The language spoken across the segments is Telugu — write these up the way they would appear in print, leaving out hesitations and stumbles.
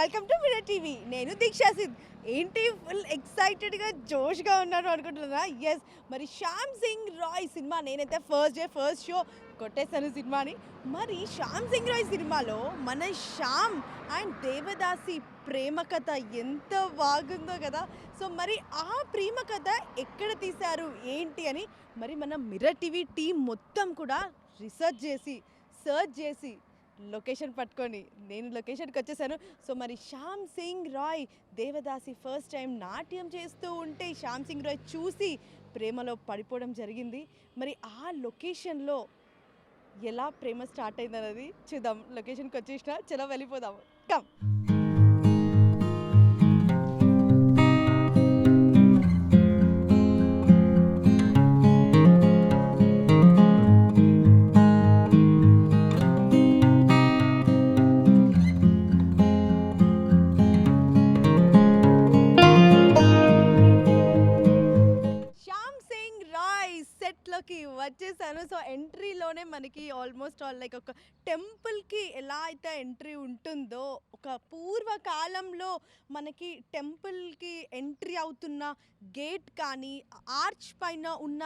Welcome to mirror TV. నేను దీక్షా సిద్. ఏంటి ఫుల్ ఎక్సైటెడ్గా జోష్గా ఉన్నాను అనుకుంటున్నా. ఎస్, మరి శ్యామ్ సింగ్ రాయ్ సినిమా నేనైతే ఫస్ట్ షో కొట్టేశాను సినిమాని. మరి శ్యామ్ సింగ్ రాయ్ సినిమాలో మన శ్యామ్ అండ్ దేవదాసి ప్రేమ కథ ఎంత బాగుందో కదా. సో మరి ఆ ప్రేమ కథ ఎక్కడ తీశారు ఏంటి అని మరి మన మిర్రర్ టీవీ టీం మొత్తం కూడా సర్చ్ చేసి లొకేషన్ పట్టుకొని నేను లొకేషన్కి వచ్చేసాను. సో మరి శ్యామ్ సింగ్ రాయ్ దేవదాసి ఫస్ట్ టైం నాట్యం చేస్తూ ఉంటే శ్యామ్ సింగ్ రాయ్ చూసి ప్రేమలో పడిపోవడం జరిగింది. మరి ఆ లొకేషన్లో ఎలా ప్రేమ స్టార్ట్ అయిందన్నది చూద్దాం. లొకేషన్కి వచ్చేసిన చలో వెళ్ళిపోదాం. కమ్. సెట్లోకి వచ్చేసాను. సో ఎంట్రీలోనే మనకి ఆల్మోస్ట్ లైక్ ఒక టెంపుల్కి ఎలా అయితే ఎంట్రీ ఉంటుందో, ఒక పూర్వకాలంలో మనకి టెంపుల్కి ఎంట్రీ అవుతున్న గేట్ కానీ ఆర్చ్ పైన ఉన్న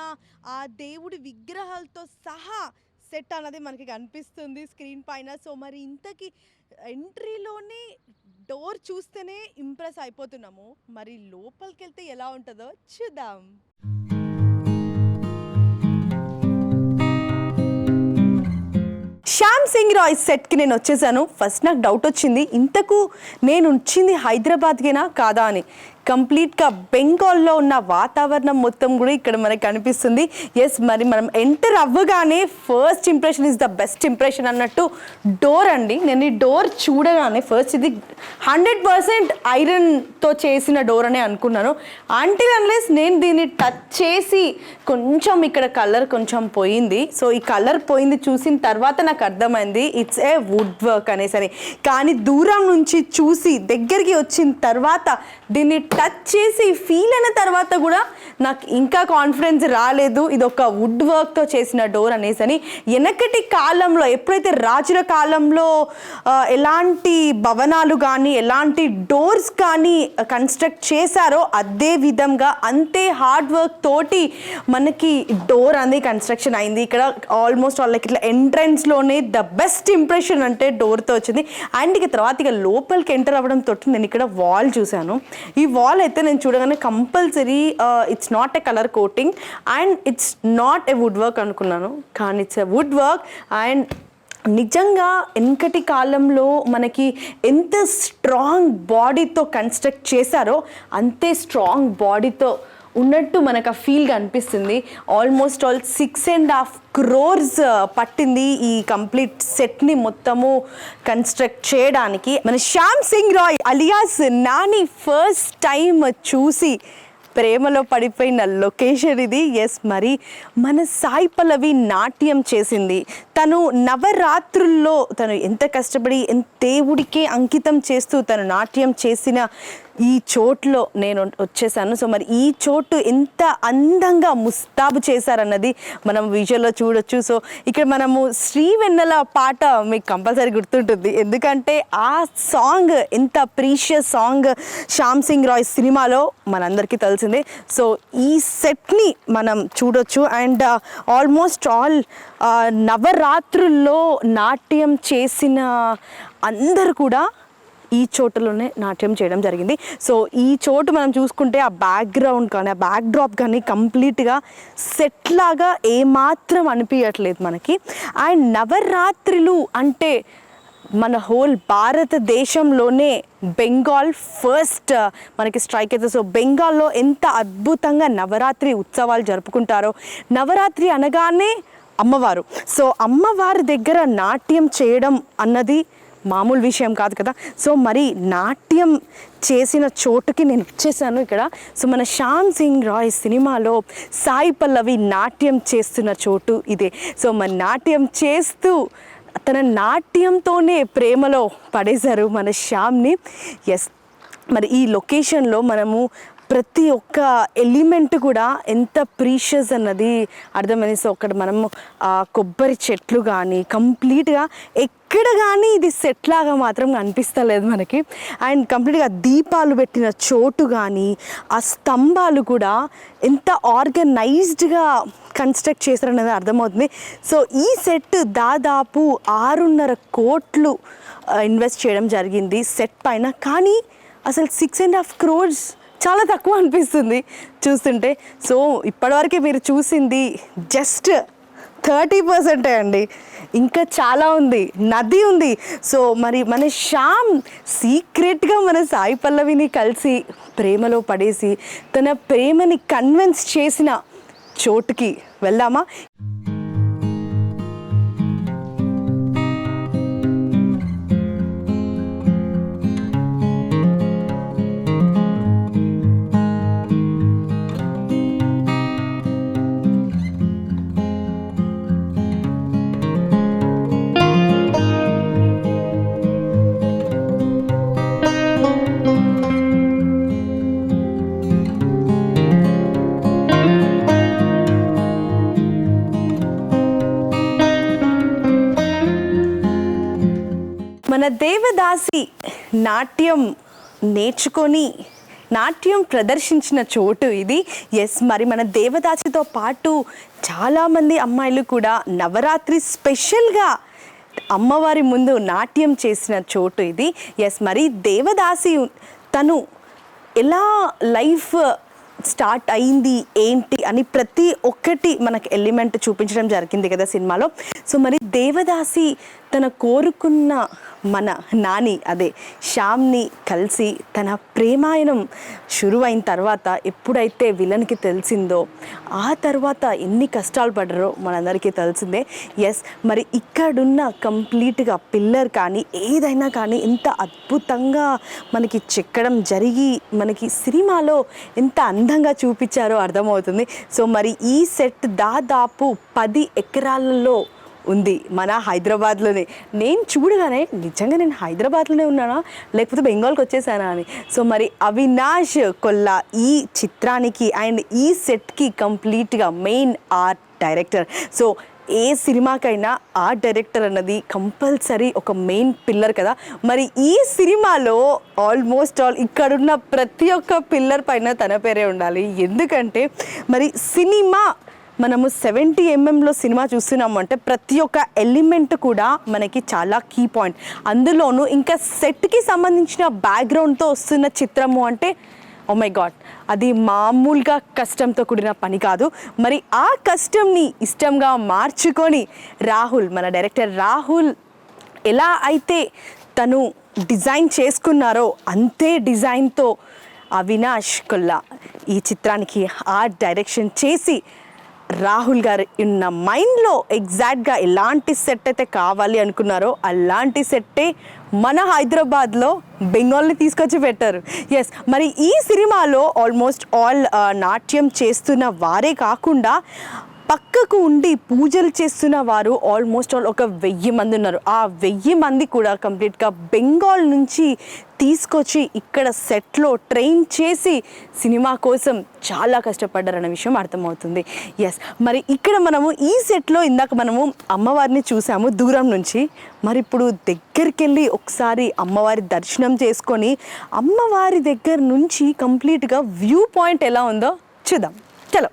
ఆ దేవుడి విగ్రహాలతో సహా సెట్ అన్నది మనకి కనిపిస్తుంది స్క్రీన్ పైన. సో మరి ఇంతకీ ఎంట్రీలోనే డోర్ చూస్తేనే ఇంప్రెస్ అయిపోతున్నాము. మరి లోపలికి వెళ్తే ఎలా ఉంటుందో చూద్దాం. శ్యామ్ సింగ్ రాయ్ సెట్కి నేను వచ్చేసాను. ఫస్ట్ నాకు డౌట్ వచ్చింది, ఇంతకు నేను వచ్చింది హైదరాబాద్కేనా కాదా అని. కంప్లీట్గా బెంగాల్లో ఉన్న వాతావరణం మొత్తం కూడా ఇక్కడ మనకి కనిపిస్తుంది. ఎస్, మరి మనం ఎంటర్ అవ్వగానే first impression is the best impression అన్నట్టు డోర్ అండి. నేను ఈ డోర్ చూడగానే ఫస్ట్ ఇది 100% ఐరన్తో చేసిన డోర్ అనే అనుకున్నాను. అంటిల్ అన్లెస్ నేను దీన్ని టచ్ చేసి కొంచెం ఇక్కడ కలర్ కొంచెం పోయింది. సో ఈ కలర్ పోయింది చూసిన తర్వాత నాకు అర్థమైంది ఇట్స్ ఏ వుడ్ వర్క్ అనేసరి. కానీ దూరం నుంచి చూసి దగ్గరికి వచ్చిన తర్వాత దీన్ని టచ్ చేసి ఫీల్ అయిన తర్వాత కూడా నాకు ఇంకా కాన్ఫిడెన్స్ రాలేదు ఇది ఒక వుడ్ వర్క్తో చేసిన డోర్ అనేసని. వెనకటి కాలంలో ఎప్పుడైతే రాజుల కాలంలో ఎలాంటి భవనాలు కానీ ఎలాంటి డోర్స్ కానీ కన్స్ట్రక్ట్ చేశారో అదే విధంగా అంతే హార్డ్ వర్క్ తోటి మనకి డోర్ అనేది కన్స్ట్రక్షన్ అయింది. ఇక్కడ ఆల్మోస్ట్ వాళ్ళకి ఇట్లా ఎంట్రన్స్లోనే ద బెస్ట్ ఇంప్రెషన్ అంటే డోర్తో వచ్చింది. అండ్ ఇక తర్వాత ఇక లోపలికి ఎంటర్ అవ్వడం తోటి నేను ఇక్కడ వాల్ చూశాను. ఈ వాల్ అయితే నేను చూడగానే compulsory it's not a colour coating and it's not a wood work అనుకున్నాను, కానీ it's a wood work. And నిజంగా వెనకటి కాలంలో మనకి ఎంత స్ట్రాంగ్ బాడీతో కన్స్ట్రక్ట్ చేశారో అంతే స్ట్రాంగ్ బాడీతో ఉన్నట్టు మనకు ఆ ఫీల్గా అనిపిస్తుంది. ఆల్మోస్ట్ 6.5 crores పట్టింది ఈ కంప్లీట్ సెట్ని మొత్తము కన్స్ట్రక్ట్ చేయడానికి. మన Shyam Singh Roy alias Nani first time చూసి ప్రేమలో పడిపోయిన లొకేషన్ ఇది. ఎస్, మరి మన సాయి పల్లవి నాట్యం చేసింది. తను నవరాత్రుల్లో తను ఎంత కష్టపడి దేవుడికే అంకితం చేస్తూ తను నాట్యం చేసిన ఈ చోట్లో నేను వచ్చేసాను. సో మరి ఈ చోటు ఎంత అందంగా ముస్తాబు చేశారన్నది మనం విజువల్లో చూడొచ్చు. సో ఇక్కడ మనము శ్రీవెన్నెల పాట మీకు కంపల్సరీ గుర్తుంటుంది, ఎందుకంటే ఆ సాంగ్ ఎంత ప్రీషియస్ సాంగ్ శ్యామ్ సింగ్ రాయ్ సినిమాలో మనందరికీ తెలిసిందే. సో ఈ సెట్ని మనం చూడొచ్చు. అండ్ ఆల్మోస్ట్ ఆల్ నవరాత్రుల్లో నాట్యం చేసిన అందరు కూడా ఈ చోటులోనే నాట్యం చేయడం జరిగింది. సో ఈ చోటు మనం చూసుకుంటే ఆ బ్యాక్గ్రౌండ్ కానీ ఆ బ్యాక్డ్రాప్ కానీ కంప్లీట్గా సెట్ లాగా ఏమాత్రం అనిపించట్లేదు మనకి. అండ్ నవరాత్రులు అంటే మన హోల్ భారతదేశంలోనే బెంగాల్ ఫస్ట్ మనకి స్ట్రైక్ అవుతుంది. సో బెంగాల్లో ఎంత అద్భుతంగా నవరాత్రి ఉత్సవాలు జరుపుకుంటారో, నవరాత్రి అనగానే అమ్మవారు. సో అమ్మవారి దగ్గర నాట్యం చేయడం అన్నది మామూలు విషయం కాదు కదా. సో మరి నాట్యం చేసిన చోటుకి నేను వచ్చేసాను ఇక్కడ. సో మన శ్యామ్ సింగ్ రాయ్ సినిమాలో సాయి పల్లవి నాట్యం చేస్తున్న చోటు ఇదే. సో మరి నాట్యం చేస్తూ తన నాట్యంతోనే ప్రేమలో పడేశారు మన శ్యామ్ని. ఎస్, మరి ఈ లొకేషన్లో మనము ప్రతి ఒక్క ఎలిమెంట్ కూడా ఎంత ప్రీషియస్ అన్నది అర్థమైంది. సో అక్కడ మనము కొబ్బరి చెట్లు కానీ కంప్లీట్గా ఎక్కడ కానీ ఇది సెట్ లాగా మాత్రం అనిపిస్తలేదు మనకి. అండ్ కంప్లీట్గా దీపాలు పెట్టిన చోటు కానీ ఆ స్తంభాలు కూడా ఎంత ఆర్గనైజ్డ్గా కన్స్ట్రక్ట్ చేశారనేది అర్థమవుతుంది. సో ఈ సెట్ దాదాపు 6.5 కోట్లు ఇన్వెస్ట్ చేయడం జరిగింది సెట్ పైన. కానీ అసలు 6.5 crores చాలా తక్కువ అనిపిస్తుంది చూస్తుంటే. సో ఇప్పటివరకు మీరు చూసింది జస్ట్ 30% అండి. ఇంకా చాలా ఉంది, నది ఉంది. సో మరి మన శ్యామ్ సీక్రెట్గా మన సాయి పల్లవిని కలిసి ప్రేమలో పడేసి తన ప్రేమని కన్విన్స్ చేసిన చోటుకి వెళ్దామా? మన దేవదాసి నాట్యం నేర్చుకొని నాట్యం ప్రదర్శించిన చోటు ఇది. ఎస్, మరి మన దేవదాసితో పాటు చాలామంది అమ్మాయిలు కూడా నవరాత్రి స్పెషల్గా అమ్మవారి ముందు నాట్యం చేసిన చోటు ఇది. ఎస్, మరి దేవదాసి తను ఎలా లైఫ్ స్టార్ట్ అయింది ఏంటి అని ప్రతి ఒక్కటి మనకు ఎలిమెంట్ చూపించడం జరిగింది కదా సినిమాలో. సో మరి దేవదాసి తన కోరుకున్న మన నాని అదే శ్యామ్ని కలిసి తన ప్రేమాయణం షురువైన తర్వాత ఎప్పుడైతే విలన్కి తెలిసిందో ఆ తర్వాత ఎన్ని కష్టాలు పడ్డారో మనందరికీ తెలిసిందే. ఎస్, మరి ఇక్కడున్న కంప్లీట్గా పిల్లర్ కానీ ఏదైనా కానీ ఎంత అద్భుతంగా మనకి చెక్కడం జరిగి మనకి సినిమాలో ఎంత అందంగా చూపించారో అర్థమవుతుంది. సో మరి ఈ సెట్ దాదాపు 10 ఎకరాలలో ఉంది మన హైదరాబాద్లోనే. నేను చూడగానే నిజంగా నేను హైదరాబాద్లోనే ఉన్నానా లేకపోతే బెంగాల్కి వచ్చేసానా అని. సో మరి అవినాష్ కొల్లా ఈ చిత్రానికి అండ్ ఈ సెట్కి కంప్లీట్గా మెయిన్ ఆర్ట్ డైరెక్టర్. సో ఏ సినిమాకైనా ఆర్ట్ డైరెక్టర్ అన్నది కంపల్సరీ ఒక మెయిన్ పిల్లర్ కదా. మరి ఈ సినిమాలో ఆల్మోస్ట్ ఆల్ ఇక్కడున్న ప్రతి ఒక్క పిల్లర్ పైన తన పేరే ఉండాలి. ఎందుకంటే మరి సినిమా మనము 70mm సినిమా చూస్తున్నాము అంటే ప్రతి ఒక్క ఎలిమెంట్ కూడా మనకి చాలా కీ పాయింట్. అందులోనూ ఇంకా సెట్కి సంబంధించిన బ్యాక్గ్రౌండ్తో వస్తున్న చిత్రము అంటే ఓ మై గాడ్, అది మామూలుగా కష్టంతో కూడిన పని కాదు. మరి ఆ కష్టంని ఇష్టంగా మార్చుకొని రాహుల్, మన డైరెక్టర్ రాహుల్ ఎలా అయితే తను డిజైన్ చేసుకున్నారో అంతే డిజైన్తో అవినాష్ కొల్లా ఈ చిత్రానికి ఆర్ట్ డైరెక్షన్ చేసి రాహుల్ గారు ఉన్న మైండ్లో ఎగ్జాక్ట్గా ఎలాంటి సెట్ అయితే కావాలి అనుకున్నారో అలాంటి సెట్టే మన హైదరాబాద్లో బెంగాల్ని తీసుకొచ్చి పెట్టారు. ఎస్, మరి ఈ సినిమాలో ఆల్మోస్ట్ ఆల్ నాట్యం చేస్తున్న వారే కాకుండా పక్కకు ఉండి పూజలు చేస్తున్న వారు ఆల్మోస్ట్ ఆల్ ఒక 1000 మంది ఉన్నారు. ఆ 1000 మంది కూడా కంప్లీట్గా బెంగాల్ నుంచి తీసుకొచ్చి ఇక్కడ సెట్లో ట్రైన్ చేసి సినిమా కోసం చాలా కష్టపడ్డారన్న విషయం అర్థమవుతుంది. ఎస్, మరి ఇక్కడ మనము ఈ సెట్లో ఇందాక మనము అమ్మవారిని చూసాము దూరం నుంచి. మరి ఇప్పుడు దగ్గరికి వెళ్ళి ఒకసారి అమ్మవారి దర్శనం చేసుకొని అమ్మవారి దగ్గర నుంచి కంప్లీట్గా వ్యూ పాయింట్ ఎలా ఉందో చూద్దాం. చలో.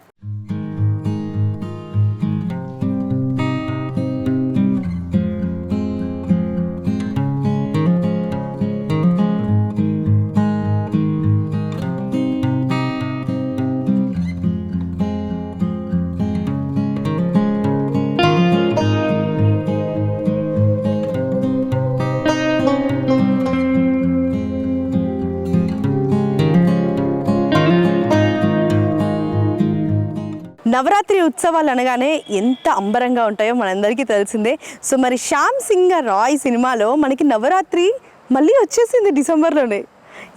నవరాత్రి ఉత్సవాలు అనగానే ఎంత అంబరంగా ఉంటాయో మనందరికీ తెలిసిందే. సో మరి శ్యామ్ సింగ్ రాయ్ సినిమాలో మనకి నవరాత్రి మళ్ళీ వచ్చేసింది డిసెంబర్లోనే.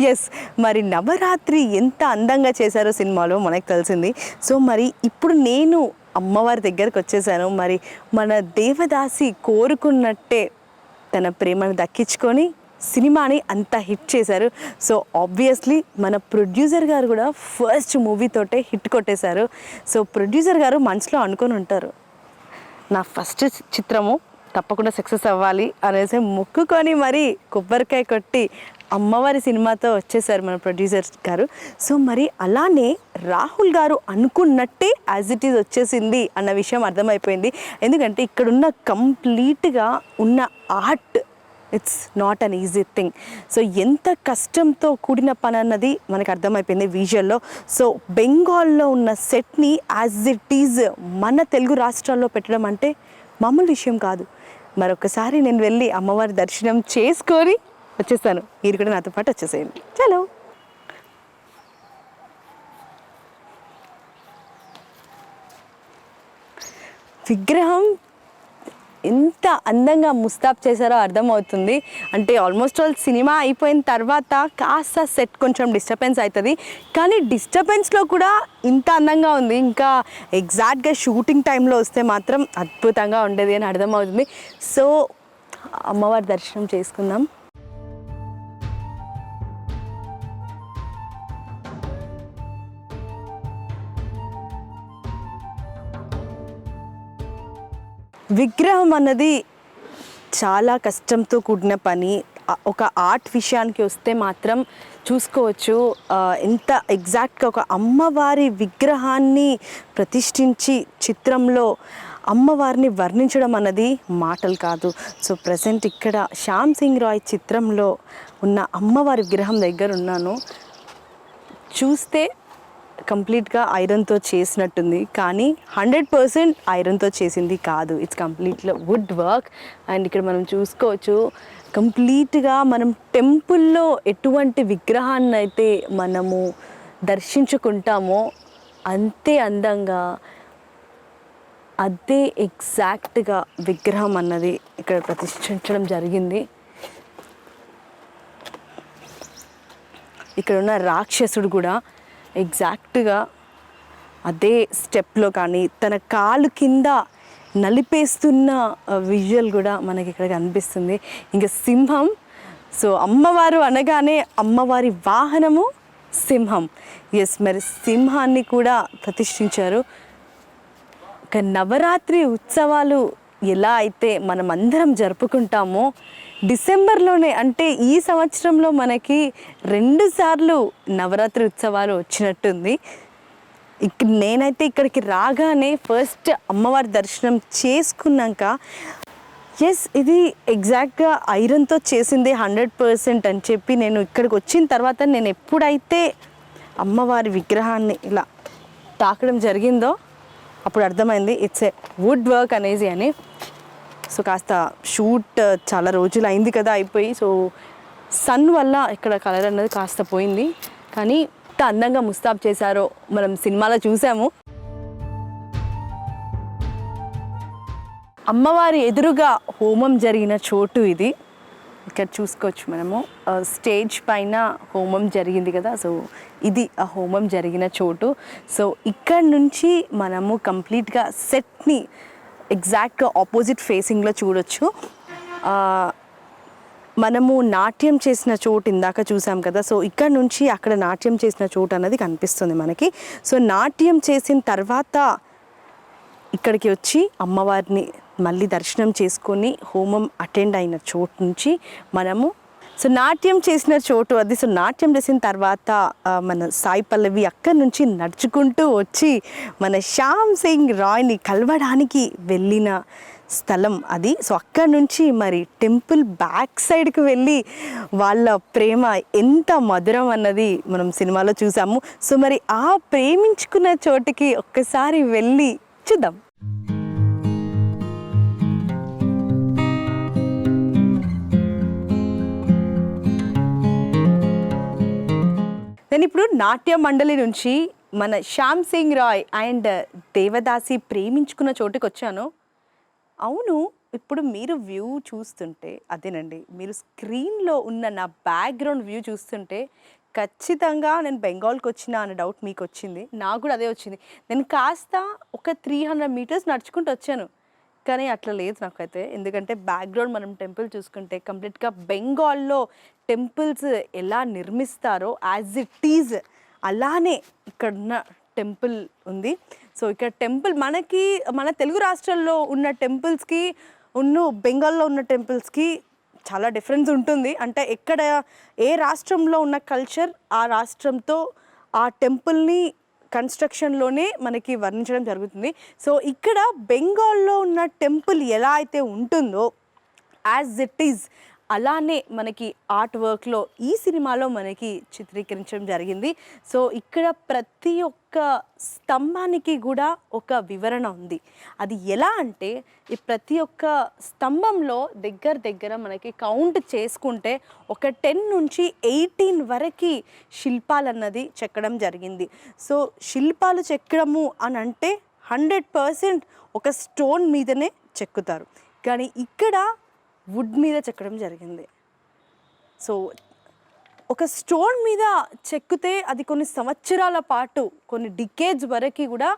ఎస్, మరి నవరాత్రి ఎంత అందంగా చేశారో సినిమాలో మనకు తెలిసింది. సో మరి ఇప్పుడు నేను అమ్మవారి దగ్గరకు వచ్చేసాను. మరి మన దేవదాసి కోరుకున్నట్టే తన ప్రేమను దక్కించుకొని సినిమాని అంత హిట్ చేశారు. సో ఆబ్వియస్లీ మన ప్రొడ్యూసర్ గారు కూడా ఫస్ట్ మూవీతోటే హిట్ కొట్టేశారు. సో ప్రొడ్యూసర్ గారు మనసులో అనుకొని ఉంటారు, నా ఫస్ట్ చిత్రము తప్పకుండా సక్సెస్ అవ్వాలి అనేసి మొక్కుకొని మరి కొబ్బరికాయ కొట్టి అమ్మవారి సినిమాతో వచ్చేసారు మన ప్రొడ్యూసర్ గారు. సో మరి అలానే రాహుల్ గారు అనుకున్నట్టే యాజ్ ఇట్ ఈజ్ వచ్చేసింది అన్న విషయం అర్థమైపోయింది. ఎందుకంటే ఇక్కడున్న కంప్లీట్గా ఉన్న art, it's not an easy thing. So ఎంత కష్టంతో కూడిన పని అన్నది మనకు అర్థమైపోయింది విజువల్లో. సో బెంగాల్లో ఉన్న సెట్ని యాజ్ ఇట్ ఈజ్ మన తెలుగు రాష్ట్రాల్లో పెట్టడం అంటే మామూలు విషయం కాదు. మరొకసారి నేను వెళ్ళి అమ్మవారి దర్శనం చేసుకొని వచ్చేస్తాను. మీరు కూడా నాతో పాటు వచ్చేసేయండి. చలో. విగ్రహం ఎంత అందంగా ముస్తాబ్ చేశారో అర్థమవుతుంది. అంటే ఆల్మోస్ట్ ఆల్ సినిమా అయిపోయిన తర్వాత కాస్త సెట్ కొంచెం డిస్టర్బెన్స్ అవుతుంది, కానీ డిస్టర్బెన్స్లో కూడా ఇంత అందంగా ఉంది. ఇంకా ఎగ్జాక్ట్గా షూటింగ్ టైంలో వస్తే మాత్రం అద్భుతంగా ఉండేది అని అర్థమవుతుంది. సో అమ్మవారి దర్శనం చేసుకుందాం. విగ్రహం అన్నది చాలా కష్టంతో కూడిన పని. ఒక ఆర్ట్ విషయానికి వస్తే మాత్రం చూసుకోవచ్చు ఎంత ఎగ్జాక్ట్గా ఒక అమ్మవారి విగ్రహాన్ని ప్రతిష్ఠించి చిత్రంలో అమ్మవారిని వర్ణించడం అన్నది మాటలు కాదు. సో ప్రజెంట్ ఇక్కడ శ్యామ్ సింగ్ రాయ్ చిత్రంలో ఉన్న అమ్మవారి విగ్రహం దగ్గర ఉన్నాను. చూస్తే కంప్లీట్గా ఐరన్తో చేసినట్టుంది, కానీ 100% ఐరన్తో చేసింది కాదు. ఇట్స్ కంప్లీట్గా వుడ్ వర్క్. అండ్ ఇక్కడ మనం చూసుకోవచ్చు కంప్లీట్గా మనం టెంపుల్లో ఎటువంటి విగ్రహాన్ని అయితే మనము దర్శించుకుంటామో అంతే అందంగా అదే ఎగ్జాక్ట్గా విగ్రహం అన్నది ఇక్కడ ప్రతిష్ఠించడం జరిగింది. ఇక్కడ ఉన్న రాక్షసుడు కూడా ఎగ్జాక్ట్గా అదే స్టెప్లో, కానీ తన కాలు కింద నలిపేస్తున్న విజువల్ కూడా మనకి ఇక్కడ కనిపిస్తుంది. ఇంకా సింహం. సో అమ్మవారు అనగానే అమ్మవారి వాహనము సింహం. ఎస్, మరి సింహాన్ని కూడా ప్రతిష్ఠించారు. ఇక నవరాత్రి ఉత్సవాలు ఎలా అయితే మనం అందరం జరుపుకుంటామో డిసెంబర్లోనే, అంటే ఈ సంవత్సరంలో మనకి 2 సార్లు నవరాత్రి ఉత్సవాలు వచ్చినట్టుంది. నేనైతే ఇక్కడికి రాగానే ఫస్ట్ అమ్మవారి దర్శనం చేసుకున్నాక ఎస్ ఇది ఎగ్జాక్ట్గా ఐరన్తో చేసింది 100% అని చెప్పి నేను ఇక్కడికి వచ్చిన తర్వాత నేను ఎప్పుడైతే అమ్మవారి విగ్రహాన్ని ఇలా తాకడం జరిగిందో అప్పుడు అర్థమైంది ఇట్స్ ఏ వుడ్ వర్క్ అనేసి అని. సో కాస్త షూట్ చాలా రోజులు అయింది కదా అయిపోయి, సో సన్ వల్ల ఇక్కడ కలర్ అన్నది కాస్త పోయింది, కానీ ఎంత అందంగా ముస్తాబ్ చేశారో మనం సినిమాలో చూసాము. అమ్మవారి ఎదురుగా హోమం జరిగిన చోటు ఇది. ఇక్కడ చూసుకోవచ్చు మనము స్టేజ్ పైన హోమం జరిగింది కదా, సో ఇది ఆ హోమం జరిగిన చోటు. సో ఇక్కడ నుంచి మనము కంప్లీట్గా సెట్ని ఎగ్జాక్ట్గా ఆపోజిట్ ఫేసింగ్లో చూడొచ్చు. మనము నాట్యం చేసిన చోటు ఇందాక చూసాం కదా, సో ఇక్కడ నుంచి అక్కడ నాట్యం చేసిన చోటు అన్నది కనిపిస్తుంది మనకి. సో నాట్యం చేసిన తర్వాత ఇక్కడికి వచ్చి అమ్మవారిని మళ్ళీ దర్శనం చేసుకొని హోమం అటెండ్ అయిన చోటు నుంచి మనము సో నాట్యం చేసిన చోటు అది. సో నాట్యం చేసిన తర్వాత మన సాయి పల్లవి అక్కడి నుంచి నడుచుకుంటూ వచ్చి మన శ్యామ్ సింగ్ రాయ్ని కలవడానికి వెళ్ళిన స్థలం అది. సో అక్కడి నుంచి మరి టెంపుల్ బ్యాక్ సైడ్కి వెళ్ళి వాళ్ళ ప్రేమ ఎంత మధురం అన్నది మనం సినిమాలో చూసాము. సో మరి ఆ ప్రేమించుకున్న చోటుకి ఒక్కసారి వెళ్ళి చూద్దాం. నేను ఇప్పుడు నాట్య మండలి నుంచి మన శ్యామ్ సింగ్ రాయ్ అండ్ దేవదాసి ప్రేమించుకున్న చోటుకి వచ్చాను. అవును, ఇప్పుడు మీరు వ్యూ చూస్తుంటే అదేనండి, మీరు స్క్రీన్లో ఉన్న నా బ్యాక్గ్రౌండ్ వ్యూ చూస్తుంటే ఖచ్చితంగా నేను బెంగాల్కి వచ్చినా అనే డౌట్ మీకు వచ్చింది, నాకు కూడా అదే వచ్చింది. నేను కాస్త ఒక 300 మీటర్స్ నడుచుకుంటూ వచ్చాను, కానీ అట్లా లేదు నాకైతే. ఎందుకంటే బ్యాక్గ్రౌండ్ మనం టెంపుల్ చూసుకుంటే కంప్లీట్గా బెంగాల్లో టెంపుల్స్ ఎలా నిర్మిస్తారో యాజ్ ఇట్ ఈజ్ అలానే ఇక్కడున్న టెంపుల్ ఉంది. సో ఇక్కడ టెంపుల్ మనకి మన తెలుగు రాష్ట్రాల్లో ఉన్న టెంపుల్స్కి బెంగాల్లో ఉన్న టెంపుల్స్కి చాలా డిఫరెన్స్ ఉంటుంది. అంటే ఎక్కడ ఏ రాష్ట్రంలో ఉన్న కల్చర్ ఆ రాష్ట్రంతో ఆ టెంపుల్ని కన్స్ట్రక్షన్లోనే మనకి వర్ణించడం జరుగుతుంది. సో ఇక్కడ బెంగాల్లో ఉన్న టెంపుల్ ఎలా అయితే ఉంటుందో యాజ్ ఇట్ ఈజ్ అలానే మనకి ఆర్ట్ వర్క్లో ఈ సినిమాలో మనకి చిత్రీకరించడం జరిగింది. సో ఇక్కడ ప్రతి ఒక్క స్తంభానికి కూడా ఒక వివరణ ఉంది. అది ఎలా అంటే ఈ ప్రతి ఒక్క స్తంభంలో దగ్గర మనకి కౌంట్ చేసుకుంటే ఒక 10 నుంచి 18 వరకు శిల్పాలు అన్నది చెక్కడం జరిగింది. సో శిల్పాలు చెక్కడము అని అంటే 100% ఒక స్టోన్ మీదనే చెక్కుతారు, కానీ ఇక్కడ వుడ్ మీద చెక్కడం జరిగింది. సో ఒక స్టోన్ మీద చెక్కితే అది కొన్ని సంవత్సరాల పాటు కొన్ని డికేడ్స్ వరకు కూడా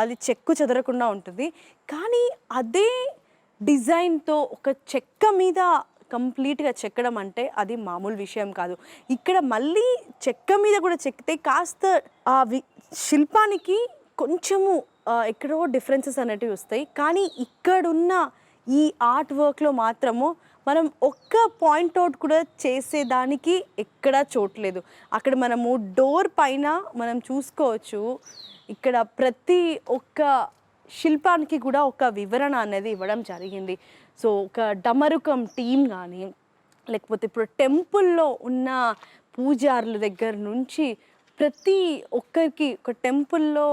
అది చెక్కు చెదరకుండా ఉంటుంది. కానీ అదే డిజైన్తో ఒక చెక్క మీద కంప్లీట్గా చెక్కడం అంటే అది మామూలు విషయం కాదు. ఇక్కడ మళ్ళీ చెక్క మీద కూడా చెక్కితే కాస్త ఆ శిల్పానికి కొంచెము ఎక్కడో డిఫరెన్సెస్ అనేటివి వస్తాయి. కానీ ఇక్కడున్న ఈ ఆర్ట్ వర్క్లో మాత్రము మనం ఒక్క పాయింట్ అవుట్ కూడా చేసేదానికి ఎక్కడా చోట్లేదు. అక్కడ మనము డోర్ పైన మనం చూసుకోవచ్చు, ఇక్కడ ప్రతి ఒక్క శిల్పానికి కూడా ఒక వివరణ అనేది ఇవ్వడం జరిగింది. సో ఒక డమరుకం టీం కానీ లేకపోతే ఇప్పుడు టెంపుల్లో ఉన్న పూజారుల దగ్గర నుంచి ప్రతి ఒక్కరికి ఒక టెంపుల్లో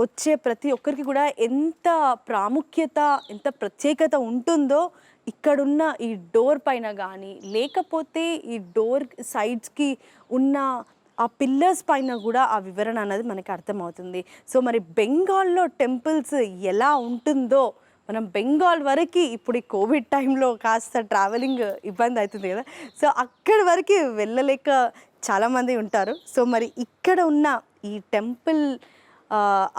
వచ్చే ప్రతి ఒక్కరికి కూడా ఎంత ప్రాముఖ్యత ఎంత ప్రత్యేకత ఉంటుందో ఇక్కడున్న ఈ డోర్ పైన కానీ లేకపోతే ఈ డోర్ సైడ్స్కి ఉన్న ఆ పిల్లర్స్ పైన కూడా ఆ వివరణ అనేది మనకి అర్థమవుతుంది. సో మరి బెంగాల్లో టెంపుల్స్ ఎలా ఉంటుందో మనం బెంగాల్ వరకు ఇప్పుడు ఈ కోవిడ్ టైంలో కాస్త ట్రావెలింగ్ ఇబ్బంది అవుతుంది కదా, సో అక్కడి వరకు వెళ్ళలేక చాలామంది ఉంటారు. సో మరి ఇక్కడ ఉన్న ఈ టెంపుల్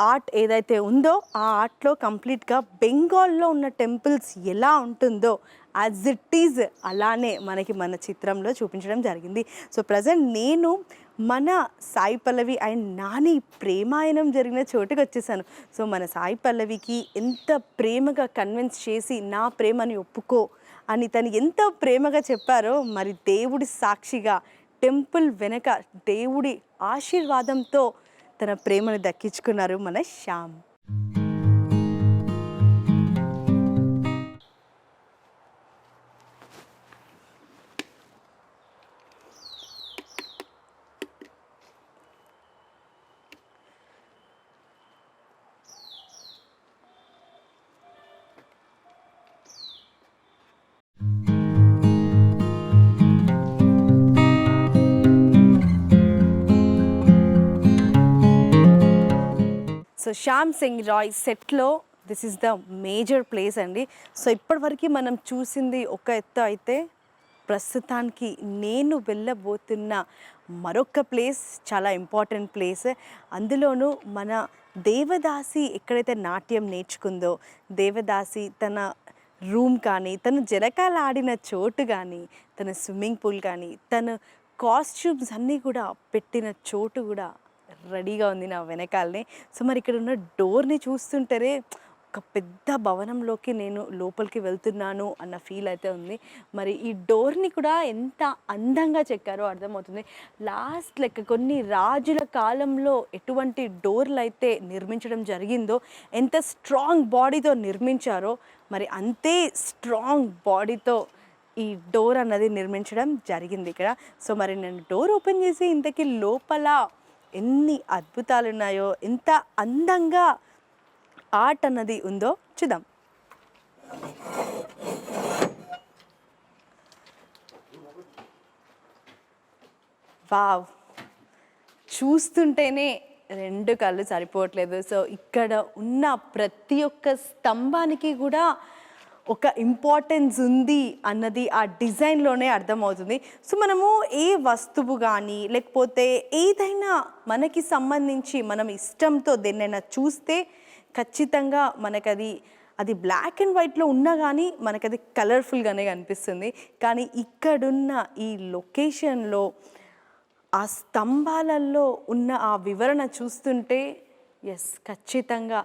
ఆర్ట్ ఏదైతే ఉందో ఆ ఆర్ట్లో కంప్లీట్గా బెంగాల్లో ఉన్న టెంపుల్స్ ఎలా ఉంటుందో యాజ్ ఇట్ ఈజ్ అలానే మనకి మన చిత్రంలో చూపించడం జరిగింది. సో ప్రజెంట్ నేను మన సాయి పల్లవి అండ్ నాని ప్రేమాయణం జరిగిన చోటుకి వచ్చేసాను. సో మన సాయి పల్లవికి ఎంత ప్రేమగా కన్విన్స్ చేసి నా ప్రేమని ఒప్పుకో అని తను ఎంత ప్రేమగా చెప్పారో, మరి దేవుడి సాక్షిగా టెంపుల్ వెనక దేవుడి ఆశీర్వాదంతో తన ప్రేమను దక్కించుకున్నారు మన శ్యామ్. సో శ్యామ్ సింగ్ రాయ్ సెట్లో this is the major place అండి. సో ఇప్పటివరకు మనం చూసింది ఒక ఎత్తు అయితే ప్రస్తుతానికి నేను వెళ్ళబోతున్న మరొక ప్లేస్ చాలా ఇంపార్టెంట్ ప్లేస్. అందులోనూ మన దేవదాసి ఎక్కడైతే నాట్యం నేర్చుకుందో, దేవదాసి తన రూమ్ కానీ తను జలకాలు ఆడిన చోటు కానీ తన స్విమ్మింగ్ పూల్ కానీ తన కాస్ట్యూమ్స్ అన్నీ కూడా పెట్టిన చోటు కూడా రెడీగా ఉంది నా వెనకాలనే. సో మరి ఇక్కడ ఉన్న డోర్ని చూస్తుంటే ఒక పెద్ద భవనంలోకి నేను లోపలికి వెళ్తున్నాను అన్న ఫీల్ అయితే ఉంది. మరి ఈ డోర్ని కూడా ఎంత అందంగా చెక్కారో అర్థమవుతుంది. లాస్ట్ లెక్క కొన్ని రాజుల కాలంలో ఎటువంటి డోర్లు అయితే నిర్మించడం జరిగిందో, ఎంత స్ట్రాంగ్ బాడీతో నిర్మించారో మరి అంతే స్ట్రాంగ్ బాడీతో ఈ డోర్ అన్నది నిర్మించడం జరిగింది ఇక్కడ. సో మరి నేను డోర్ ఓపెన్ చేసి ఇంతకీ లోపల ఎన్ని అద్భుతాలు ఉన్నాయో, ఎంత అందంగా ఆర్ట్ అన్నది ఉందో చూద్దాం. వావ్, చూస్తుంటేనే 2 కళ్ళు సరిపోవట్లేదు. సో ఇక్కడ ఉన్న ప్రతి ఒక్క స్తంభానికి కూడా ఒక ఇంపార్టెన్స్ ఉంది అన్నది ఆ డిజైన్లోనే అర్థమవుతుంది. సో మనము ఏ వస్తువు కానీ లేకపోతే ఏదైనా మనకి సంబంధించి మనం ఇష్టంతో దేన్నైనా చూస్తే ఖచ్చితంగా మనకు అది అది బ్లాక్ అండ్ వైట్లో ఉన్నా కానీ మనకది కలర్ఫుల్గానే కనిపిస్తుంది. కానీ ఇక్కడున్న ఈ లొకేషన్లో ఆ స్తంభాలలో ఉన్న ఆ వివరణ చూస్తుంటే ఎస్ ఖచ్చితంగా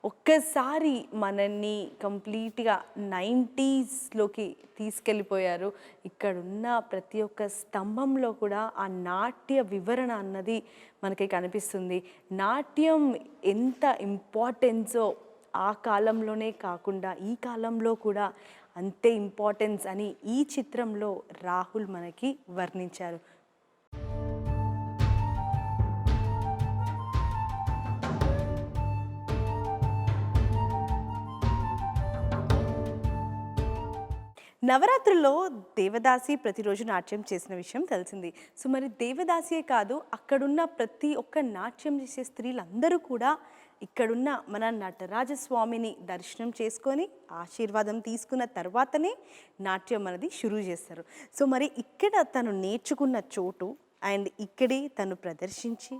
ఒక్కసారి మనల్ని కంప్లీట్గా 90స్లోకి తీసుకెళ్ళిపోయారు. ఇక్కడున్న ప్రతి ఒక్క స్తంభంలో కూడా ఆ నాట్య వివరణ అన్నది మనకి కనిపిస్తుంది. నాట్యం ఎంత ఇంపార్టెన్సో ఆ కాలంలోనే కాకుండా ఈ కాలంలో కూడా అంతే ఇంపార్టెన్స్ అని ఈ చిత్రంలో రాహుల్ మనకి వర్ణించారు. నవరాత్రుల్లో దేవదాసి ప్రతిరోజు నాట్యం చేసిన విషయం తెలిసింది. సో మరి దేవదాసియే కాదు, అక్కడున్న ప్రతి ఒక్క నాట్యం చేసే స్త్రీలందరూ కూడా ఇక్కడున్న మన నటరాజస్వామిని దర్శనం చేసుకొని ఆశీర్వాదం తీసుకున్న తర్వాతనే నాట్యం అనేది షురూ చేస్తారు. సో మరి ఇక్కడ తను నేర్చుకున్న చోటు అండ్ ఇక్కడే తను ప్రదర్శించి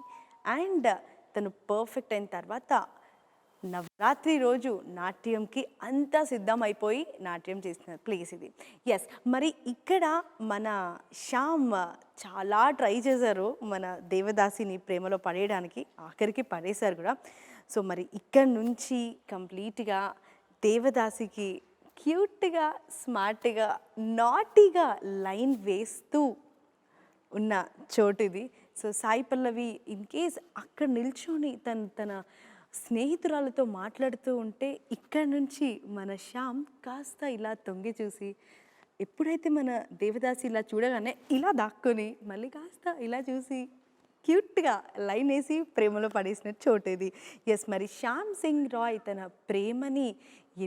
అండ్ తను పర్ఫెక్ట్ అయిన తర్వాత నవరాత్రి రోజు నాట్యంకి అంతా సిద్ధమైపోయి నాట్యం చేసిన ప్లేస్ ఇది. ఎస్, మరి ఇక్కడ మన శ్యామ్ చాలా ట్రై చేశారు మన దేవదాసిని ప్రేమలో పడేయడానికి, ఆఖరికి పడేశారు కూడా. సో మరి ఇక్కడ నుంచి కంప్లీట్గా దేవదాసికి క్యూట్గా, స్మార్ట్గా, నాటీగా లైన్ వేస్తూ ఉన్న చోటు ఇది. So Sai Pallavi in case అక్కడ నిల్చొని తన స్నేహితురాలతో మాట్లాడుతూ ఉంటే ఇక్కడ నుంచి మన శ్యామ్ కాస్త ఇలా తొంగి చూసి, ఎప్పుడైతే మన దేవదాసి ఇలా చూడగానే ఇలా దాక్కొని మళ్ళీ కాస్త ఇలా చూసి క్యూట్గా లైన్ వేసి ప్రేమలో పడేసిన చోటు ఇది. ఎస్, మరి శ్యామ్ సింగ్ రాయ్ తన ప్రేమని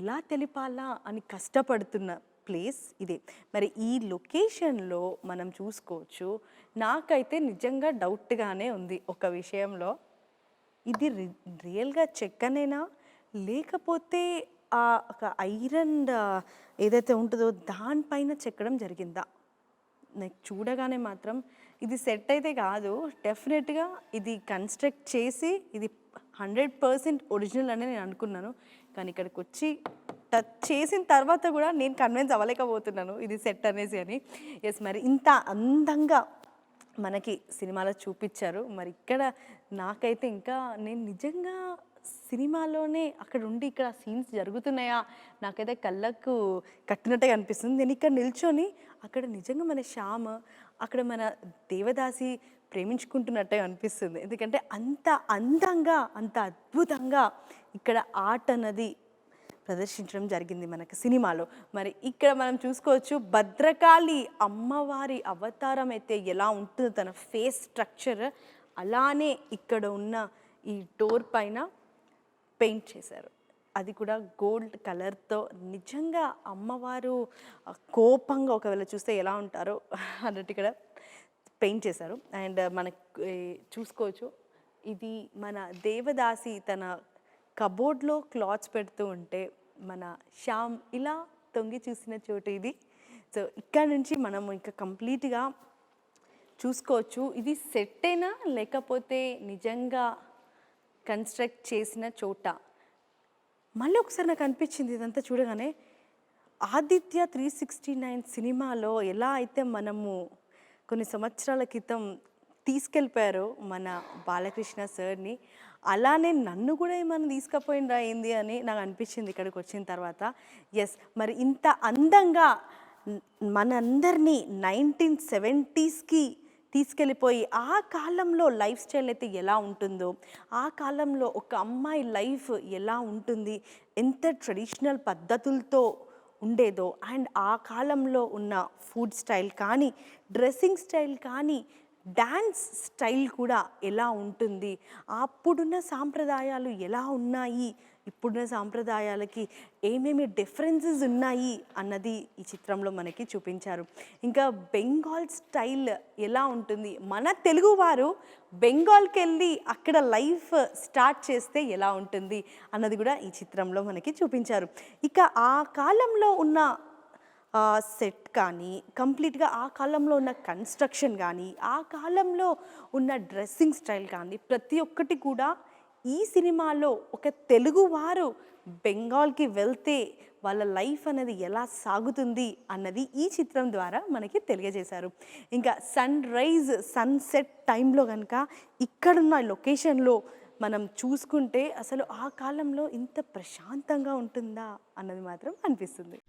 ఎలా తెలిపాలా అని కష్టపడుతున్న ప్లేస్ ఇదే. మరి ఈ లొకేషన్లో మనం చూసుకోవచ్చు. నాకైతే నిజంగా డౌట్గానే ఉంది ఒక విషయంలో, ఇది రియల్గా చెక్కనేనా లేకపోతే ఒక ఐరన్ ఏదైతే ఉంటుందో దానిపైన చెక్కడం జరిగిందా? నాకు చూడగానే మాత్రం ఇది సెట్ అయితే కాదు, డెఫినెట్గా ఇది కన్స్ట్రక్ట్ చేసి ఇది 100% ఒరిజినల్ అని నేను అనుకున్నాను. కానీ ఇక్కడికి వచ్చి టచ్ చేసిన తర్వాత కూడా నేను కన్విన్స్ అవ్వలేకపోతున్నాను ఇది సెట్ అనేసి అని. ఎస్, మరి ఇంత అందంగా మనకి సినిమాలో చూపించారు. మరి ఇక్కడ నాకైతే ఇంకా నేను నిజంగా సినిమాలోనే అక్కడ ఉండి ఇక్కడ సీన్స్ జరుగుతున్నాయా, నాకైతే కళ్ళకు కట్టినట్టుగా అనిపిస్తుంది. నేను ఇక్కడ నిల్చొని అక్కడ నిజంగా మన శ్యామ్, అక్కడ మన దేవదాసి ప్రేమించుకుంటున్నట్టే అనిపిస్తుంది. ఎందుకంటే అంత అందంగా, అంత అద్భుతంగా ఇక్కడ ఆర్ట్ అన్నది ప్రదర్శించడం జరిగింది మనకి సినిమాలో. మరి ఇక్కడ మనం చూసుకోవచ్చు భద్రకాళి అమ్మవారి అవతారం అయితే ఎలా ఉంటుందో తన ఫేస్ స్ట్రక్చర్ అలానే ఇక్కడ ఉన్న ఈ డోర్ పైన పెయింట్ చేశారు. అది కూడా గోల్డ్ కలర్తో. నిజంగా అమ్మవారు కోపంగా ఒకవేళ చూస్తే ఎలా ఉంటారో అన్నట్టు ఇక్కడ పెయింట్ చేశారు. అండ్ మనకు చూసుకోవచ్చు ఇది మన దేవదాసి తన కబోర్డ్లో క్లాత్స్ పెడుతూ ఉంటే మన శ్యామ్ ఇలా తొంగి చూసిన చోటు ఇది. సో ఇక్కడ నుంచి మనం ఇంకా కంప్లీట్గా చూసుకోవచ్చు ఇది సెట్టేనా లేకపోతే నిజంగా కన్స్ట్రక్ట్ చేసిన చోట. మళ్ళీ ఒకసారి నాకు అనిపించింది ఇదంతా చూడగానే ఆదిత్య 369 సినిమాలో ఎలా అయితే మనము కొన్ని సంవత్సరాల క్రితం తీసుకెళ్ళిపోయారో మన బాలకృష్ణ సార్ని, అలానే నన్ను కూడా ఏమైనా తీసుకుపోయిందా ఏంది అని నాకు అనిపించింది ఇక్కడికి వచ్చిన తర్వాత. ఎస్, మరి ఇంత అందంగా మనందరినీ 1970స్కి తీసుకెళ్ళిపోయి ఆ కాలంలో లైఫ్ స్టైల్ అయితే ఎలా ఉంటుందో, ఆ కాలంలో ఒక అమ్మాయి లైఫ్ ఎలా ఉంటుంది, ఎంత ట్రెడిషనల్ పద్ధతులతో ఉండేదో, అండ్ ఆ కాలంలో ఉన్న ఫుడ్ స్టైల్ కానీ, డ్రెస్సింగ్ స్టైల్ కానీ, డ్యాన్స్ స్టైల్ కూడా ఎలా ఉంటుంది, అప్పుడున్న సాంప్రదాయాలు ఎలా ఉన్నాయి, ఇప్పుడున్న సాంప్రదాయాలకి ఏమేమి డిఫరెన్సెస్ ఉన్నాయి అన్నది ఈ చిత్రంలో మనకి చూపించారు. ఇంకా బెంగాల్ స్టైల్ ఎలా ఉంటుంది, మన తెలుగువారు బెంగాల్కి వెళ్ళి అక్కడ లైఫ్ స్టార్ట్ చేస్తే ఎలా ఉంటుంది అన్నది కూడా ఈ చిత్రంలో మనకి చూపించారు. ఇక ఆ కాలంలో ఉన్న సెట్ కానీ, కంప్లీట్గా ఆ కాలంలో ఉన్న కన్స్ట్రక్షన్ కానీ, ఆ కాలంలో ఉన్న డ్రెస్సింగ్ స్టైల్ కానీ, ప్రతి ఒక్కటి కూడా ఈ సినిమాలో ఒక తెలుగువారు బెంగాల్కి వెళ్తే వాళ్ళ లైఫ్ అనేది ఎలా సాగుతుంది అన్నది ఈ చిత్రం ద్వారా మనకి తెలియజేశారు. ఇంకా సన్ రైజ్ సన్సెట్ టైంలో కనుక ఇక్కడున్న లొకేషన్లో మనం చూసుకుంటే అసలు ఆ కాలంలో ఇంత ప్రశాంతంగా ఉంటుందా అన్నది మాత్రం అనిపిస్తుంది.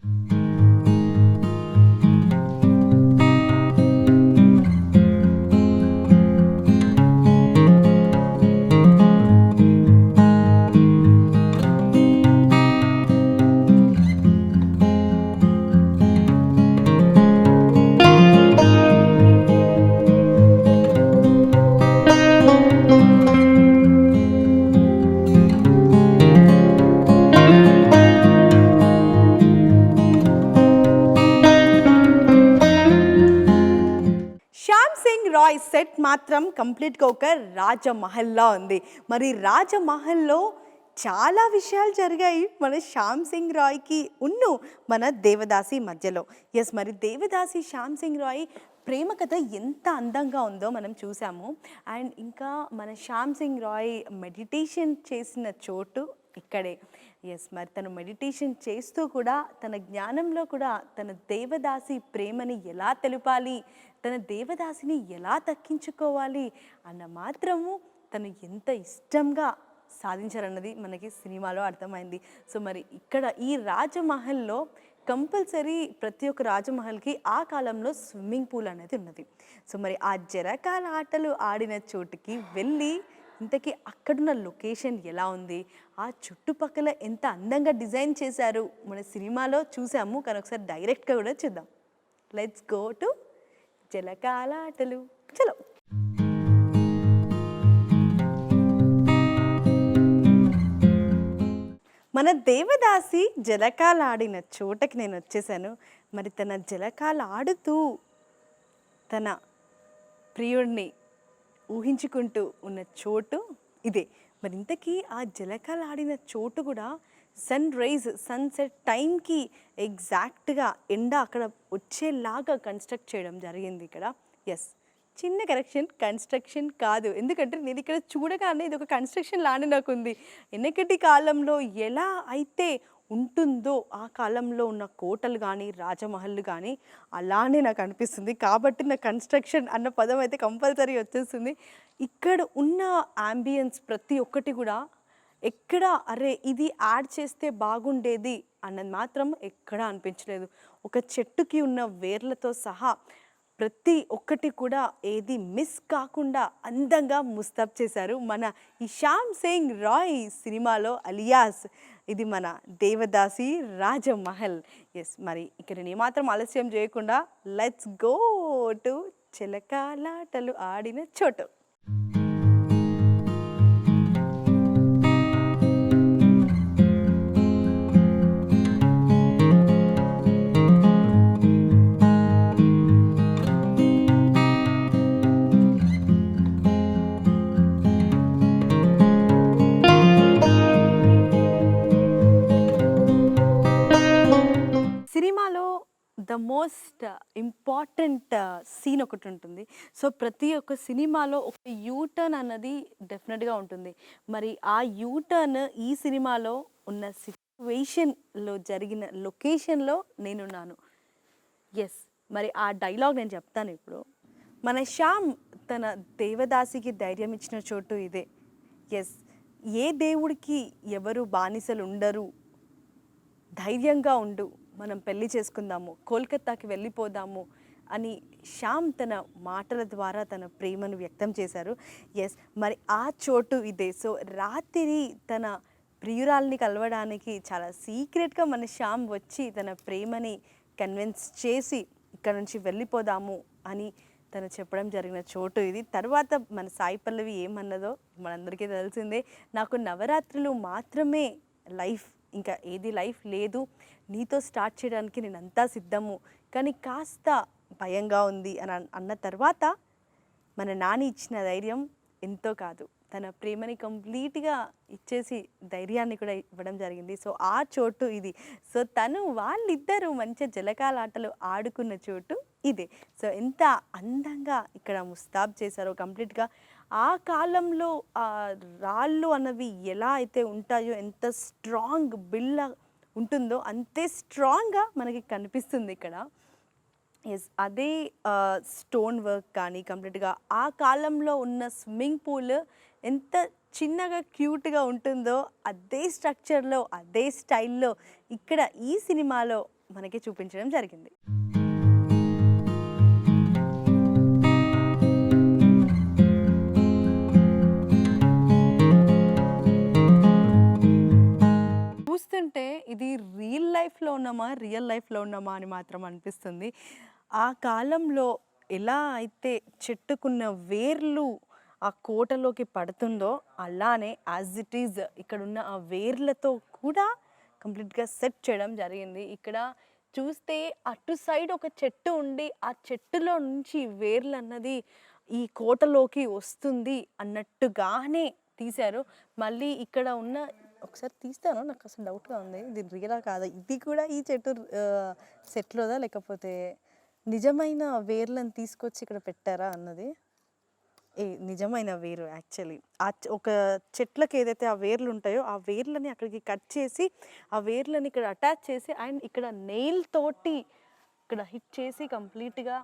శ్యామ్ సింగ్ రాయ్ సెట్ మాత్రం కంప్లీట్గా ఒక రాజమహల్లా ఉంది. మరి రాజమహల్లో చాలా విషయాలు జరిగాయి మన శ్యామ్ సింగ్ రాయ్కి మన దేవదాసి మధ్యలో. ఎస్, మరి దేవదాసి శ్యామ్ సింగ్ రాయ్ ప్రేమ కథ ఎంత అందంగా ఉందో మనం చూసాము. అండ్ ఇంకా మన శ్యామ్ సింగ్ రాయ్ మెడిటేషన్ చేసిన చోటు ఇక్కడే. ఎస్, మరి తను మెడిటేషన్ చేస్తూ కూడా తన జ్ఞానంలో కూడా తన దేవదాసి ప్రేమని ఎలా తెలుపాలి, తన దేవదాసిని ఎలా దక్కించుకోవాలి అన్న మాత్రము తను ఎంత ఇష్టంగా సాధించారన్నది మనకి సినిమాలో అర్థమైంది. సో మరి ఇక్కడ ఈ రాజమహల్లో కంపల్సరీ ప్రతి ఒక్క రాజమహల్కి ఆ కాలంలో స్విమ్మింగ్ పూల్ అనేది ఉన్నది. సో మరి ఆ జరకాల ఆటలు ఆడిన చోటుకి వెళ్ళి ఇంతకీ అక్కడున్న లొకేషన్ ఎలా ఉంది, ఆ చుట్టుపక్కల ఎంత అందంగా డిజైన్ చేశారు మన సినిమాలో చూసాము. కానీ ఒకసారి డైరెక్ట్గా కూడా చూద్దాం. లెట్స్ గో టు జలకాల ఆటలు. చలో. మన దేవదాసి జలకాలు ఆడిన చోటకి నేను వచ్చేసాను. మరి తన జలకాలు ఆడుతూ తన ప్రియుడిని ఊహించుకుంటూ ఉన్న చోటు ఇదే. మరి ఇంతకీ ఆ జలకాలు ఆడిన చోటు కూడా సన్ రైజ్ సన్సెట్ టైంకి ఎగ్జాక్ట్గా ఎండ అక్కడ వచ్చేలాగా కన్స్ట్రక్ట్ చేయడం జరిగింది ఇక్కడ. ఎస్, చిన్న కరెక్షన్, కన్స్ట్రక్షన్ కాదు. ఎందుకంటే నేను ఇక్కడ చూడగానే ఇది ఒక కన్స్ట్రక్షన్ లానే నాకు ఉంది. వెనకటి కాలంలో ఎలా అయితే ఉంటుందో ఆ కాలంలో ఉన్న కోటలు కానీ రాజమహల్లు కానీ అలానే నాకు అనిపిస్తుంది. కాబట్టి నా కన్స్ట్రక్షన్ అన్న పదం అయితే కంపల్సరీ వచ్చేస్తుంది. ఇక్కడ ఉన్న యాంబియన్స్ ప్రతి ఒక్కటి కూడా ఎక్కడ అరే ఇది యాడ్ చేస్తే బాగుండేది అన్నది మాత్రం ఎక్కడా అనిపించలేదు. ఒక చెట్టుకి ఉన్న వేర్లతో సహా ప్రతి ఒక్కటి కూడా ఏది మిస్ కాకుండా అందంగా ముస్తాబ్ చేశారు మన ఈ శ్యామ్ సింగ్ రాయ్ సినిమాలో, అలియాస్ ఇది మన దేవదాసి రాజమహల్. ఎస్, మరి ఇక్కడ నేను మాత్రం ఆలస్యం చేయకుండా లెట్స్ గో టు చిలకలాటలు ఆడిన చోటు. సినిమాలో ద మోస్ట్ ఇంపార్టెంట్ సీన్ ఒకటి ఉంటుంది. సో ప్రతి ఒక్క సినిమాలో ఒక యూటర్న్ అన్నది డెఫినెట్గా ఉంటుంది. మరి ఆ యూటర్న్ ఈ సినిమాలో ఉన్న సిచ్యువేషన్లో జరిగిన లొకేషన్లో నేనున్నాను. ఎస్, మరి ఆ డైలాగ్ నేను చెప్తాను ఇప్పుడు. మన శ్యామ్ తన దేవదాసికి ధైర్యం ఇచ్చిన చోటు ఇదే. ఎస్, ఏ దేవుడికి ఎవరు బానిసలు ఉండరు, ధైర్యంగా ఉండు, మనం పెళ్లి చేసుకుందాము, కోల్కతాకి వెళ్ళిపోదాము అని శ్యామ్ తన మాటల ద్వారా తన ప్రేమను వ్యక్తం చేశారు. ఎస్, మరి ఆ చోటు ఇదే. సో రాత్రి తన ప్రియురాల్ని కలవడానికి చాలా సీక్రెట్గా మన శ్యామ్ వచ్చి తన ప్రేమని కన్విన్స్ చేసి ఇక్కడ నుంచి వెళ్ళిపోదాము అని తను చెప్పడం జరిగిన చోటు ఇది. తర్వాత మన సాయి పల్లవి ఏమన్నదో మనందరికీ తెలిసిందే. నాకు నవరాత్రులు మాత్రమే లైఫ్, ఇంకా ఏది లైఫ్ లేదు, నీతో స్టార్ట్ చేయడానికి నేను అంతా సిద్ధము, కానీ కాస్త భయంగా ఉంది అని అన్న తర్వాత మన నాని ఇచ్చిన ధైర్యం ఎంతో కాదు, తన ప్రేమని కంప్లీట్గా ఇచ్చేసి ధైర్యాన్ని కూడా ఇవ్వడం జరిగింది. సో ఆ చోటు ఇది. సో వాళ్ళిద్దరూ మంచిగా జలకాల ఆటలు ఆడుకున్న చోటు ఇదే. సో ఎంత అందంగా ఇక్కడ ముస్తాబ్ చేశారో కంప్లీట్గా ఆ కాలంలో ఆ రాళ్ళు అన్నవి ఎలా అయితే ఉంటాయో, ఎంత స్ట్రాంగ్ బిళ్ళ ఉంటుందో అంతే స్ట్రాంగ్‌గా మనకి కనిపిస్తుంది ఇక్కడ. యెస్. అదే స్టోన్ వర్క్ కానీ కంప్లీట్‌గా ఆ కాలంలో ఉన్న స్విమ్మింగ్ పూల్ ఎంత చిన్నగా క్యూట్‌గా ఉంటుందో అదే స్ట్రక్చర్‌లో, అదే స్టైల్‌లో ఇక్కడ ఈ సినిమాలో మనకి చూపించడం జరిగింది. చూస్తుంటే ఇది రియల్ లైఫ్‌లో ఉన్నామా అని మాత్రం అనిపిస్తుంది. ఆ కాలంలో ఎలా అయితే చెట్టుకున్న వేర్లు ఆ కోటలోకి పడుతుందో, అలానే యాజ్ ఇట్ ఈజ్ ఇక్కడున్న ఆ వేర్లతో కూడా కంప్లీట్‌గా సెట్ చేయడం జరిగింది. ఇక్కడ చూస్తే అటు సైడ్ ఒక చెట్టు ఉండి, ఆ చెట్టులో నుంచి వేర్లన్నది ఈ కోటలోకి వస్తుంది అన్నట్టుగానే తీశారు. మళ్ళీ ఇక్కడ ఉన్న ఒకసారి తీస్తాను. నాకసలు డౌట్‌గా ఉంది. ఇది రియలా కాదా? ఇది కూడా ఈ చెట్టు సెట్‌లోదా? లేకపోతే నిజమైన వేర్లను తీసుకొచ్చి ఇక్కడ పెట్టారా అన్నది. నిజమైన వేరు యాక్చువల్లీ. ఒక చెట్లకి ఏదైతే ఆ వేర్లు ఉంటాయో, ఆ వేర్లని అక్కడికి కట్ చేసి, ఆ వేర్లని ఇక్కడ అటాచ్ చేసి అండ్ ఇక్కడ నెయిల్ తోటి ఇక్కడ హిట్ చేసి కంప్లీట్‌గా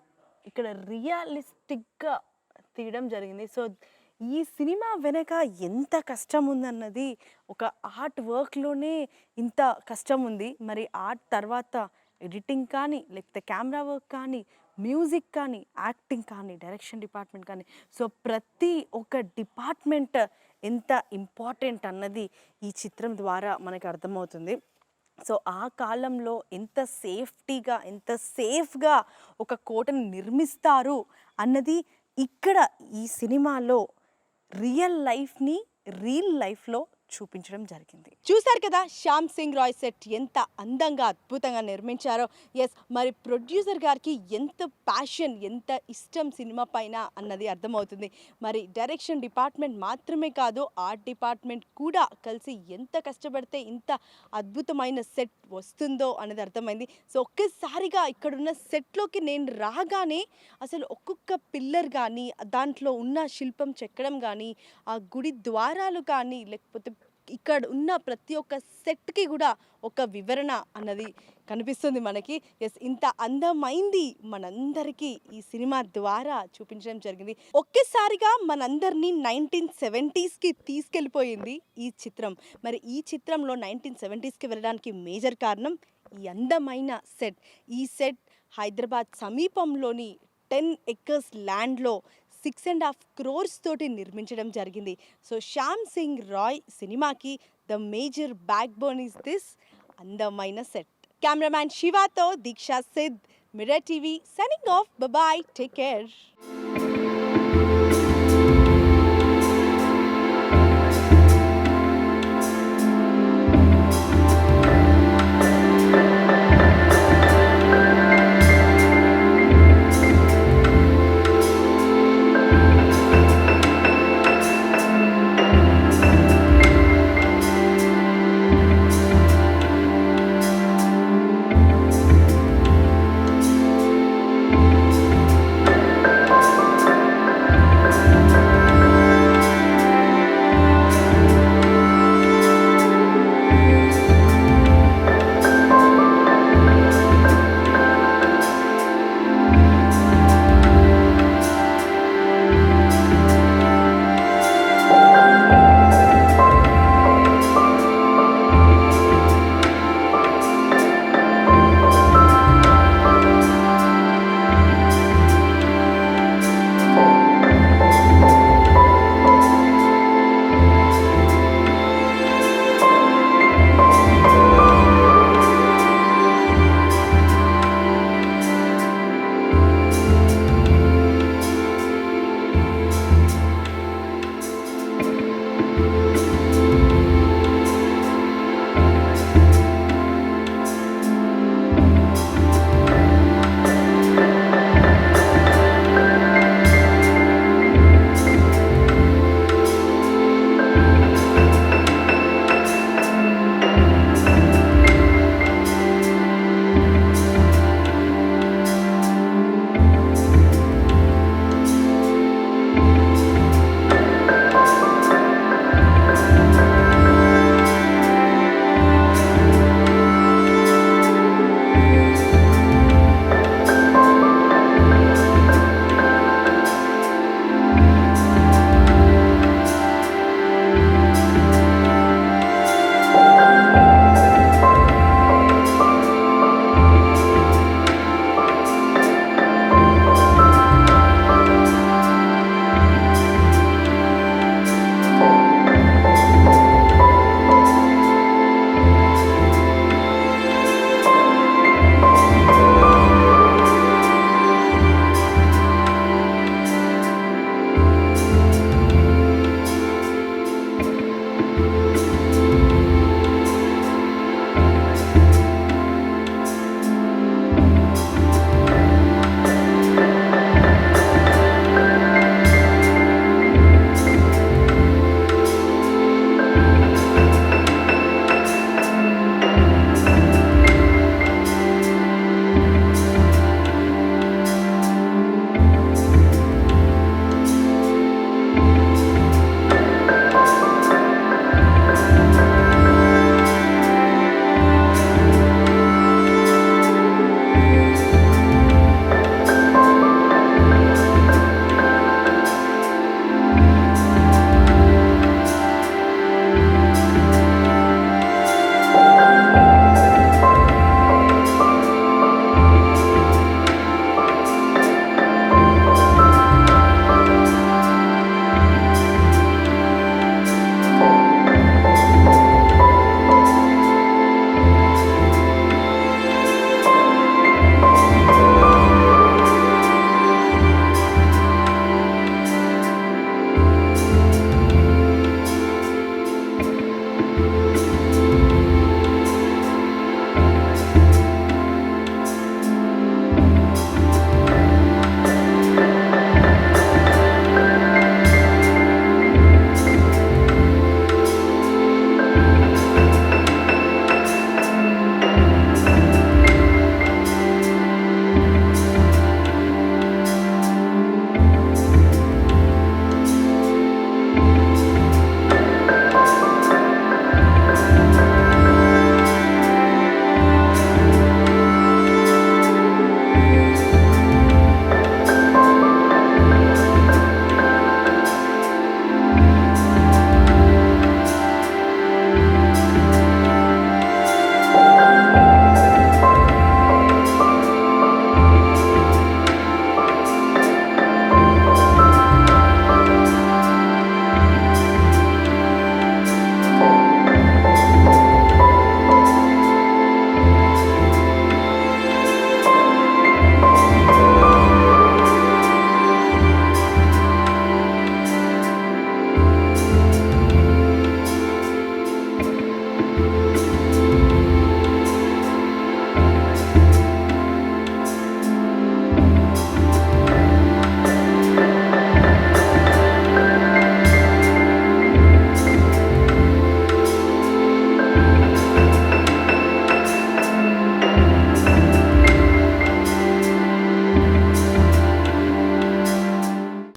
ఇక్కడ రియలిస్టిక్‌గా తీయడం జరిగింది. సో, ఈ సినిమా వెనక ఎంత కష్టం ఉందన్నది ఒక ఆర్ట్ వర్క్‌లోనే ఇంత కష్టం ఉంది. మరి ఆర్ట్ తర్వాత ఎడిటింగ్ కానీ, లేకపోతే కెమెరా వర్క్ కానీ, మ్యూజిక్ కానీ, యాక్టింగ్ కానీ, డైరెక్షన్ డిపార్ట్మెంట్ కానీ, సో ప్రతి ఒక్క డిపార్ట్మెంట్ ఎంత ఇంపార్టెంట్ అన్నది ఈ చిత్రం ద్వారా మనకు అర్థమవుతుంది. సో ఆ కాలంలో ఎంత సేఫ్‌గా ఒక కోటను నిర్మిస్తారు అన్నది ఇక్కడ ఈ సినిమాలో రియల్ లైఫ్‌లో చూపించడం జరిగింది. చూశారు కదా శ్యామ్ సింగ్ రాయ్ సెట్ ఎంత అందంగా అద్భుతంగా నిర్మించారో. ఎస్, మరి ప్రొడ్యూసర్ గారికి ఎంత ప్యాషన్, ఎంత ఇష్టం సినిమా పైన అన్నది అర్థమవుతుంది. మరి డైరెక్షన్ డిపార్ట్మెంట్ మాత్రమే కాదు, ఆర్ట్ డిపార్ట్మెంట్ కూడా కలిసి ఎంత కష్టపడితే ఇంత అద్భుతమైన సెట్ వస్తుందో అనేది అర్థమైంది. సో ఒక్కసారిగా ఇక్కడున్న సెట్లోకి నేను రాగానే అసలు ఒక్కొక్క పిల్లర్ కానీ, దాంట్లో ఉన్న శిల్పం చెక్కడం కానీ, ఆ గుడి ద్వారాలు కానీ, లేకపోతే ఇక్కడ ఉన్న ప్రతి ఒక్క సెట్‌కి కూడా ఒక వివరణ అన్నది కనిపిస్తుంది మనకి. ఎస్, ఇంత అందమైంది మనందరికీ ఈ సినిమా ద్వారా చూపించడం జరిగింది. ఒక్కసారిగా మనందరినీ 1970స్‌కి తీసుకెళ్ళిపోయింది ఈ చిత్రం. మరి ఈ చిత్రంలో 1970స్‌కి వెళ్ళడానికి మేజర్ కారణం ఈ అందమైన సెట్. ఈ సెట్ హైదరాబాద్ సమీపంలోని 10 ఎకర్స్ ల్యాండ్‌లో 6.5 crores తోటి నిర్మించడం జరిగింది. సో శ్యామ్ సింగ్ రాయ్ సినిమాకి the major backbone is this అందమైన సెట్. కెమెరామ్యాన్ శివాతో Deeksha Sid, Mirror TV signing off. Bye, take care.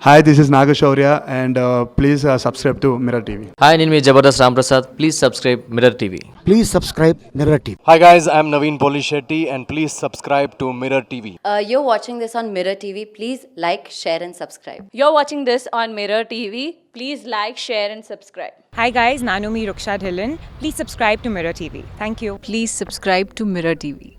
Hi, this is Nagashaurya, and please subscribe to Mirror TV. Hi నేను మీ Jabardasth Ramprasad please subscribe Mirror TV Please subscribe Mirror TV. Hi guys, I'm Naveen Polishetty and please subscribe to Mirror TV. You're watching this on Mirror TV. Please like, share, and subscribe. You're watching this on Mirror TV. Please like, share, and subscribe. Hi guys, Nanumi Ruksha Dhillon. Please subscribe to Mirror TV. Thank you. Please subscribe to Mirror TV.